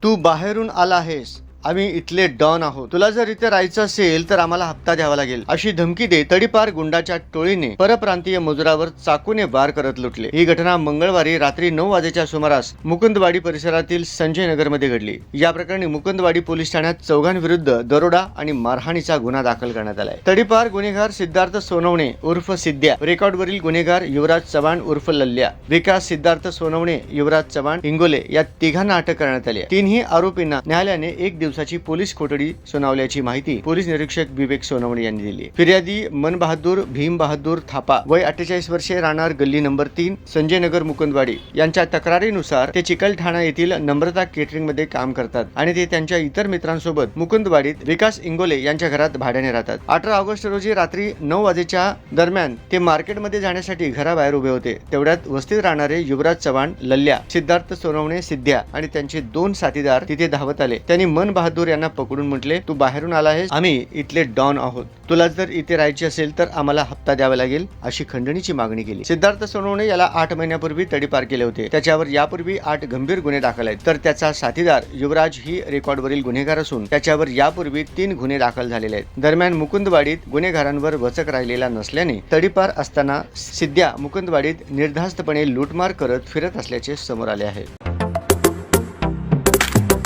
तू बाहेरून आला आहेस, आम्ही इथले डॉन आहोत, तुला जर इथे राहायचं असेल तर आम्हाला हप्ता द्यावा लागेल, अशी धमकी देत तडीपार गुंडाच्या टोळीने परप्रांतीय मजुरावर चाकूने वार करत लुटले। ही घटना मंगळवारी रात्री 9 वाजेच्या सुमारास मुकुंदवाडी परिसरातील संजय नगर मध्ये घडली। या प्रकरणी मुकुंदवाडी पोलीस ठाण्यात चौघांविरुद्ध दरोडा आणि मारहाणीचा गुन्हा दाखल करण्यात आलाय। तडीपार गुन्हेगार सिद्धार्थ सोनवणे उर्फ सिद्ध्या, रेकॉर्डवरील गुन्हेगार युवराज चव्हाण उर्फ लल्ल्या, विकास सिद्धार्थ सोनवणे, युवराज चव्हाण, हिंगोले या तिघांना अटक करण्यात आली। तीनही आरोपींना न्यायालयाने 1 दिवसाची पोलीस कोठडी सुनावल्याची माहिती पोलीस निरीक्षक विवेक सोनवणे यांनी दिली। फिर्यादी मन बहादूर भीम बहादूर थापा, वय 48 वर्षे, राहणार गल्ली नंबर 3, संजय नगर, मुकुंदवाडी यांच्या तक्रारीनुसार ते चिकलठाणा येथील नम्रता केटरिंग मध्ये काम करतात आणि ते त्यांच्या इतर मित्रांसोबत मुकुंदवाडीत विकास इंगोले यांच्या घरात भाड्याने राहतात। 18 ऑगस्ट रोजी रात्री 9 वाजेच्या दरम्यान ते मार्केटमध्ये जाण्यासाठी घराबाहेर उभे होते। तेवढ्यात वस्तीत राहणारे युवराज चव्हाण, लल्ल्या, सिद्धार्थ सोनवणे, सिद्ध्या आणि त्यांचे 2 साथीदार तिथे धावत आले। त्यांनी मन बहादूर यांना पकडून म्हटले, तू बाहेरून आला आहेस, आम्ही इथले डॉन आहोत, तुला जर इथे राहायचे असेल तर आम्हाला हप्ता द्यावा लागेल, अशी खंडणीची मागणी केली। सिद्धार्थ सोनवणे याला 8 महिन्यापूर्वी तडीपार केले होते। त्याच्यावर यापूर्वी 8 गंभीर गुन्हे दाखल आहेत, तर त्याचा साथीदार युवराज ही रेकॉर्डवरील गुन्हेगार असून त्याच्यावर यापूर्वी 3 गुन्हे दाखल झालेले आहेत। दरम्यान मुकुंदवाडीत गुन्हेगारांवर वचक राहिलेला नसल्याने तडीपार असताना सिद्ध्या मुकुंदवाडीत निर्धास्तपणे लूटमार करत फिरत असल्याचे समोर आले आहे।